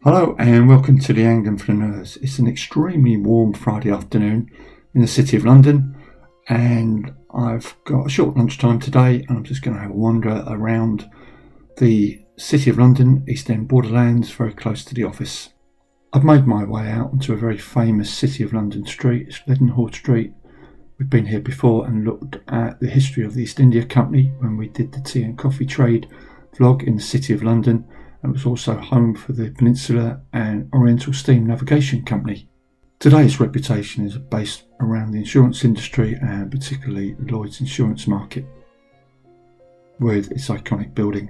Hello and welcome to the Anglican Flaneurs. It's an extremely warm Friday afternoon in the City of London, and I've got a short lunchtime today and I'm just going to have a wander around the City of London, East End borderlands, very close to the office. I've made my way out onto a very famous City of London street, it's Leadenhall Street. We've been here before and looked at the history of the East India Company when we did the tea and coffee trade vlog in the City of London. And it was also home for the Peninsula and Oriental Steam Navigation Company. Today's reputation is based around the insurance industry and particularly Lloyd's insurance market, with its iconic building.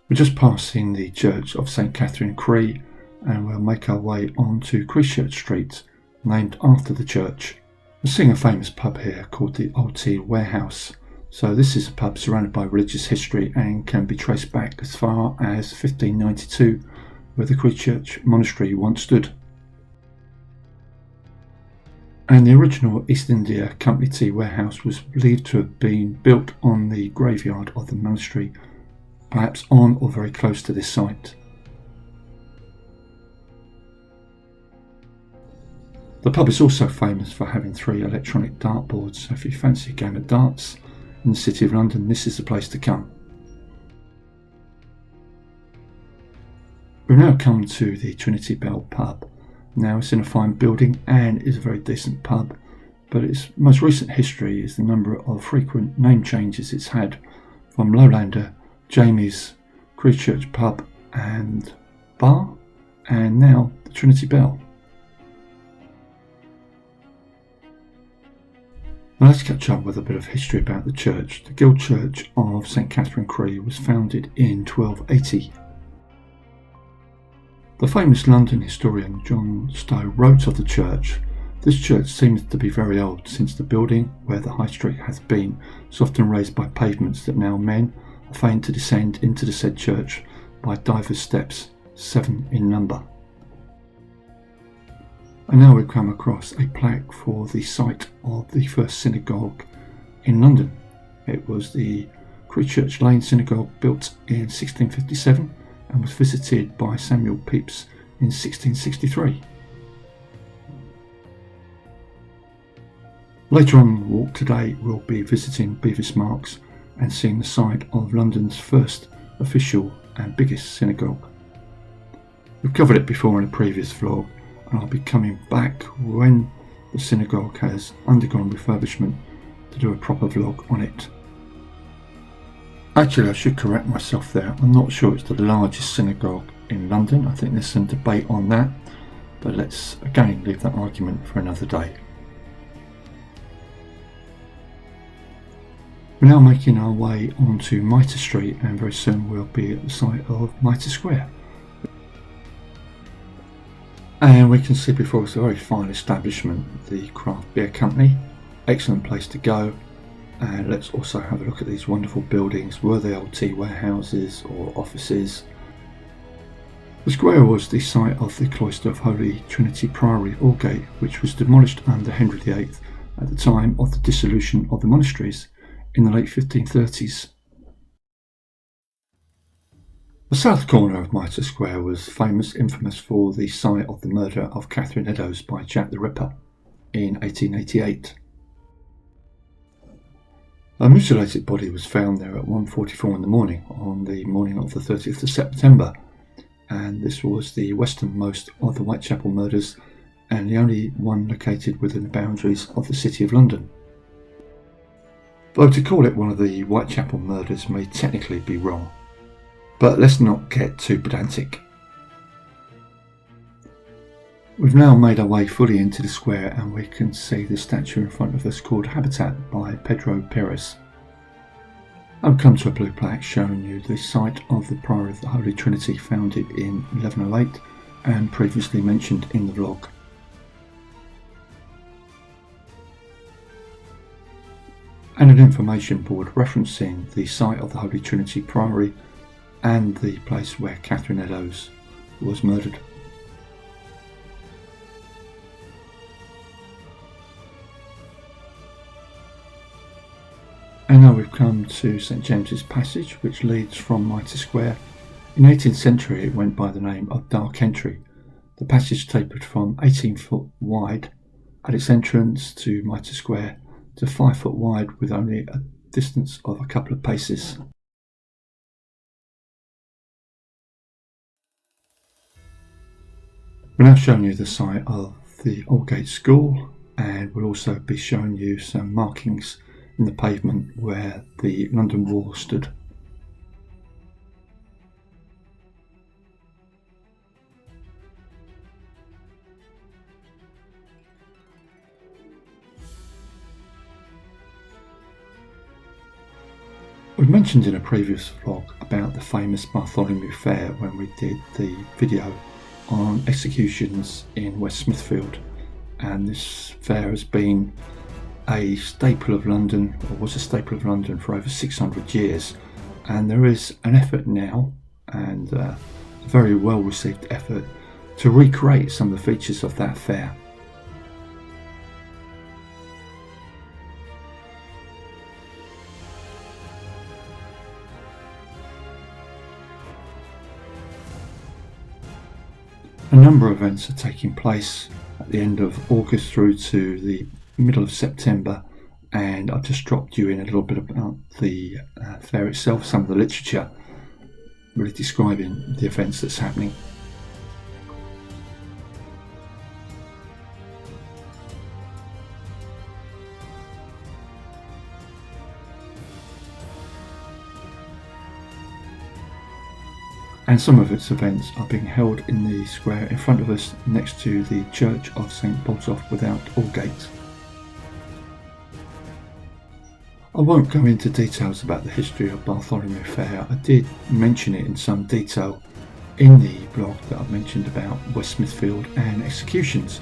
We're just passing the church of St Catherine Cree and we'll make our way on to Creechurch Street, named after the church. We're seeing a famous pub here called the Old Tea Warehouse. So this is a pub surrounded by religious history and can be traced back as far as 1592, where the Creechurch Monastery once stood. And the original East India Company tea warehouse was believed to have been built on the graveyard of the monastery, perhaps on or very close to this site. The pub is also famous for having 3 electronic dartboards, so if you fancy a game of darts in the City of London, this is the place to come. We've now come to the Trinity Bell pub. Now it's in a fine building and is a very decent pub, but its most recent history is the number of frequent name changes it's had, from Lowlander, Jamie's, Creechurch Pub and Bar, and now the Trinity Bell. Now let's catch up with a bit of history about the church. The Guild Church of St Catherine Cree was founded in 1280. The famous London historian John Stowe wrote of the church, "This church seems to be very old, since the building where the High Street hath been is often raised by pavements that now men are fain to descend into the said church by divers steps, 7 in number." And now we've come across a plaque for the site of the first synagogue in London. It was the Creechurch Lane synagogue, built in 1657 and was visited by Samuel Pepys in 1663. Later on in the walk today we'll be visiting Bevis Marks and seeing the site of London's first official and biggest synagogue. We've covered it before in a previous vlog, and I'll be coming back when the synagogue has undergone refurbishment to do a proper vlog on it. Actually, I should correct myself there. I'm not sure it's the largest synagogue in London. I think there's some debate on that, but let's again leave that argument for another day. We're now making our way onto Mitre Street, and very soon we'll be at the site of Mitre Square. And we can see before us a very fine establishment, the Craft Beer Company. Excellent place to go. And let's also have a look at these wonderful buildings. Were they old tea warehouses or offices? The square was the site of the cloister of Holy Trinity Priory, Aldgate, which was demolished under Henry VIII at the time of the dissolution of the monasteries in the late 1530s. The south corner of Mitre Square was infamous for the site of the murder of Catherine Eddowes by Jack the Ripper in 1888. A mutilated body was found there at 1:44 in the morning on the morning of the 30th of September, and this was the westernmost of the Whitechapel murders and the only one located within the boundaries of the City of London. Though to call it one of the Whitechapel murders may technically be wrong. But let's not get too pedantic. We've now made our way fully into the square and we can see the statue in front of us called Habitat by Pedro Perez. I've come to a blue plaque showing you the site of the Priory of the Holy Trinity, founded in 1108 and previously mentioned in the vlog. And an information board referencing the site of the Holy Trinity Priory and the place where Catherine Eddowes was murdered. And now we've come to St James's Passage, which leads from Mitre Square In the 18th century it went by the name of Dark Entry. The passage tapered from 18 foot wide at its entrance to Mitre Square to 5 foot wide with only a distance of a couple of paces. We're now showing you the site of the Aldgate School, and we'll also be showing you some markings in the pavement where the London Wall stood. We mentioned in a previous vlog about the famous Bartholomew Fair when we did the video on executions in West Smithfield, and this fair has been a staple of London, or was a staple of London, for over 600 years, and there is an effort now, and a very well received effort, to recreate some of the features of that fair. A number of events are taking place at the end of August through to the middle of September, and I've just dropped you in a little bit about the fair itself, some of the literature really describing the events that's happening. And some of its events are being held in the square in front of us next to the Church of St Botolph without Aldgate. I won't go into details about the history of Bartholomew Fair. I did mention it in some detail in the blog that I've mentioned about West Smithfield and executions,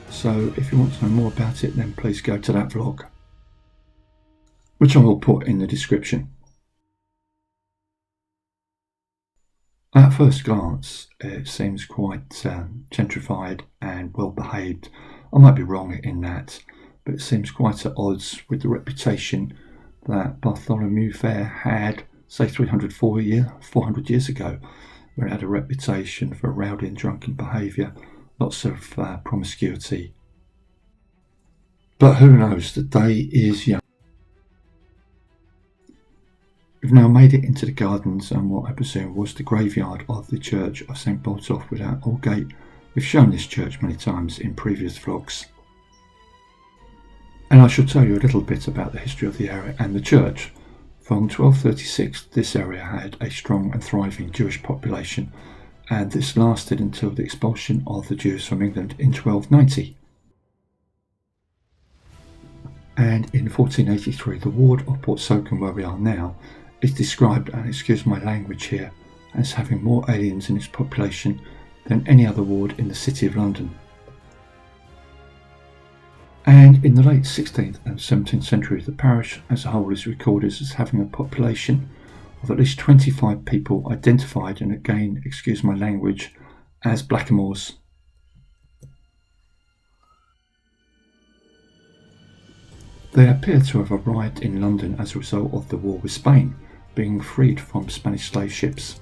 so if you want to know more about it then please go to that vlog, which I will put in the description. At first glance, it seems quite gentrified and well behaved. I might be wrong in that, but it seems quite at odds with the reputation that Bartholomew Fair had, say 400 years ago, where it had a reputation for rowdy and drunken behaviour, lots of promiscuity. But who knows, the day is young. We've now made it into the gardens and what I presume was the graveyard of the Church of St Botolph without Aldgate. We've shown this church many times in previous vlogs. And I shall tell you a little bit about the history of the area and the church. From 1236 this area had a strong and thriving Jewish population, and this lasted until the expulsion of the Jews from England in 1290. And in 1483 the ward of Portsoken, where we are now, is described, and excuse my language here, as having more aliens in its population than any other ward in the City of London. And in the late 16th and 17th century the parish as a whole is recorded as having a population of at least 25 people identified, and again, excuse my language, as blackamoors. They appear to have arrived in London as a result of the war with Spain, being freed from Spanish slave ships.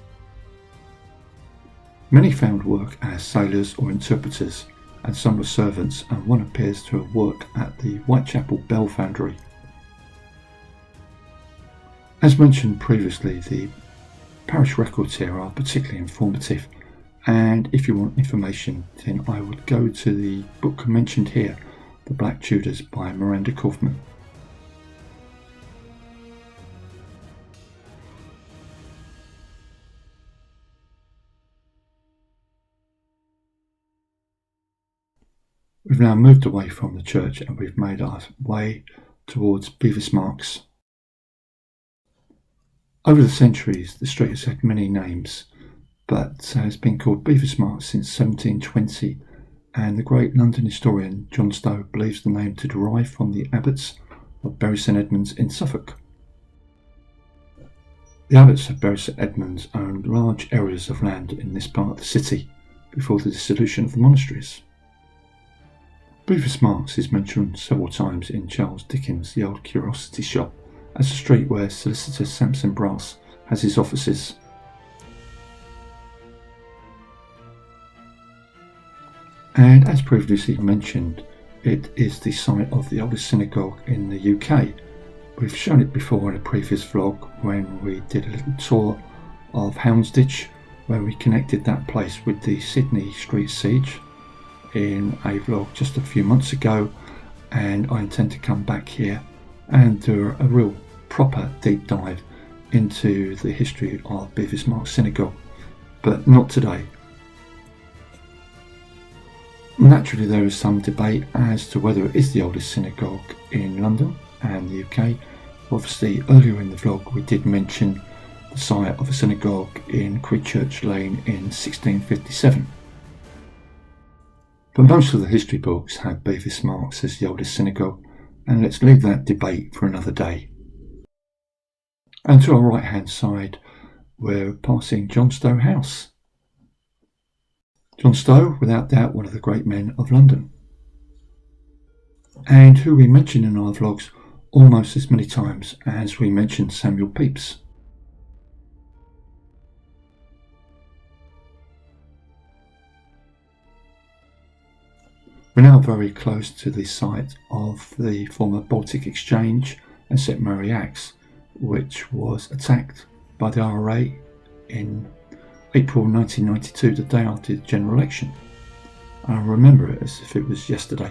Many found work as sailors or interpreters, and some were servants, and one appears to have worked at the Whitechapel Bell Foundry. As mentioned previously, the parish records here are particularly informative, and if you want information then I would go to the book mentioned here, The Black Tudors by Miranda Kaufman. We've now moved away from the church and we've made our way towards Bevis Marks. Over the centuries the street has had many names, but has been called Bevis Marks since 1720, and the great London historian John Stowe believes the name to derive from the abbots of Bury St Edmunds in Suffolk. The abbots of Bury St Edmunds owned large areas of land in this part of the city before the dissolution of the monasteries. Bevis Marks is mentioned several times in Charles Dickens' The Old Curiosity Shop as a street where solicitor Sampson Brass has his offices. And as previously mentioned, it is the site of the oldest synagogue in the UK. We've shown it before in a previous vlog when we did a little tour of Houndsditch, where we connected that place with the Sydney Street Siege in a vlog just a few months ago, and I intend to come back here and do a real proper deep dive into the history of Bevis Marks Synagogue, but not today. Naturally, there is some debate as to whether it is the oldest synagogue in London and the UK. Obviously, earlier in the vlog we did mention the site of a synagogue in Creechurch Lane in 1657. But most of the history books have Bevis Marks as the oldest synagogue, and let's leave that debate for another day. And to our right hand side we're passing John Stow House. John Stow, without doubt, one of the great men of London, and who we mention in our vlogs almost as many times as we mention Samuel Pepys. We're now very close to the site of the former Baltic Exchange and St Mary Axe, which was attacked by the IRA in April 1992, the day after the general election. I remember it as if it was yesterday.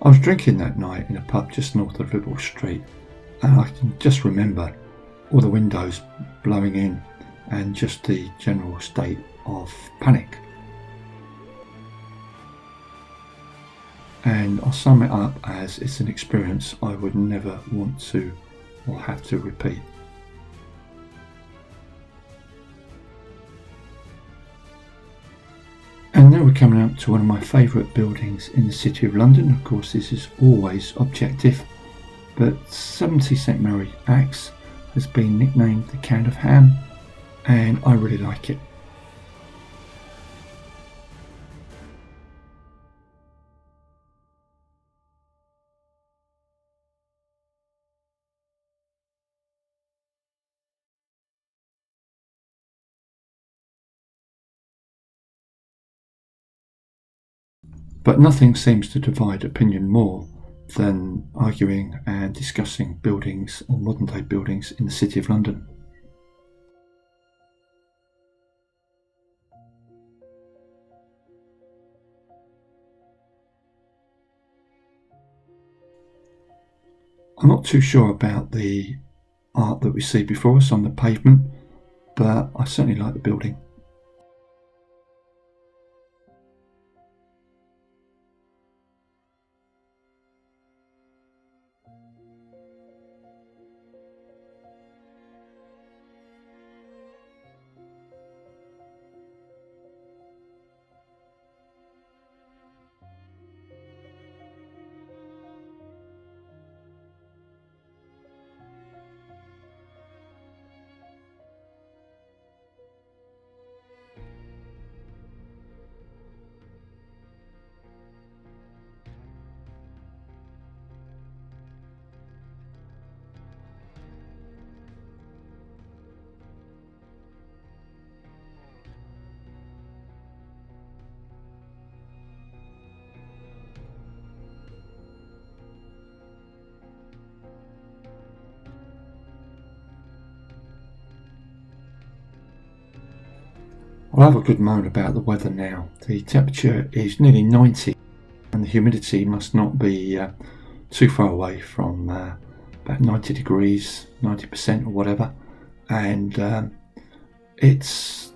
I was drinking that night in a pub just north of Leadenhall Street, and I can just remember all the windows blowing in and just the general state of panic. And I'll sum it up as it's an experience I would never want to or have to repeat. And now we're coming up to one of my favourite buildings in the City of London. Of course, this is always objective, but 70 St Mary Axe has been nicknamed the Can of Ham, and I really like it. But nothing seems to divide opinion more than arguing and discussing buildings or modern day buildings in the City of London. I'm not too sure about the art that we see before us on the pavement, but I certainly like the building. I'll have a good moan about the weather now. The temperature is nearly 90 and the humidity must not be too far away from about 90 degrees, 90% or whatever, and it's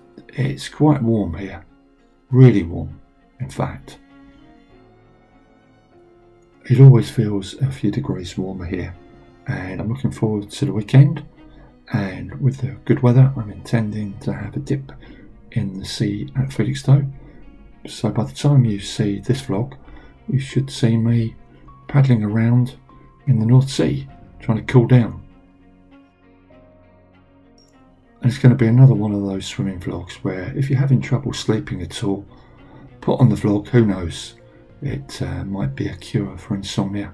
quite warm here, really warm in fact. It always feels a few degrees warmer here, and I'm looking forward to the weekend, and with the good weather I'm intending to have a dip in the sea at Felixstowe. So by the time you see this vlog, you should see me paddling around in the North Sea trying to cool down. And it's going to be another one of those swimming vlogs where if you're having trouble sleeping at all, put on the vlog, who knows, it might be a cure for insomnia.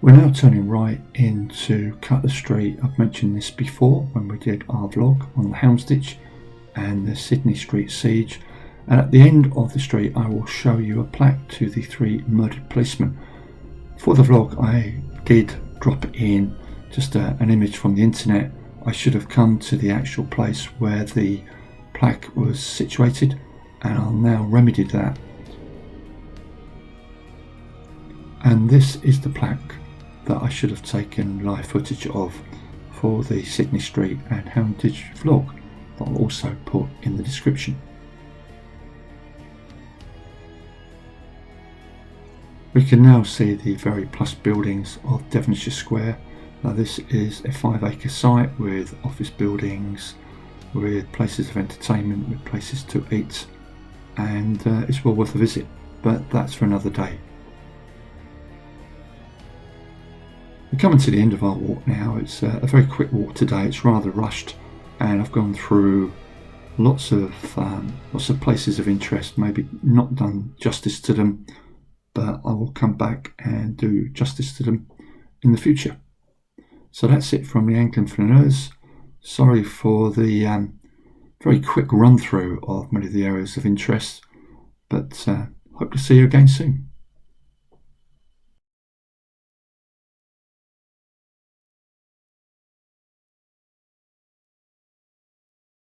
We're now turning right into Cutler Street. I've mentioned this before when we did our vlog on the Houndsditch and the Sydney Street siege. And at the end of the street I will show you a plaque to the 3 murdered policemen. For the vlog I did drop in just an image from the internet. I should have come to the actual place where the plaque was situated, and I'll now remedy that. And this is the plaque that I should have taken live footage of for the Sydney Street and Houndsditch vlog that I'll also put in the description. We can now see the very plush buildings of Devonshire Square. Now this is a 5-acre site with office buildings, with places of entertainment, with places to eat, and it's well worth a visit, but that's for another day. We're coming to the end of our walk now. It's a very quick walk today. It's rather rushed, and I've gone through lots of places of interest, maybe not done justice to them, but I will come back and do justice to them in the future. So that's it from the Anglian Flaneurs. Sorry for the very quick run through of many of the areas of interest, but hope to see you again soon.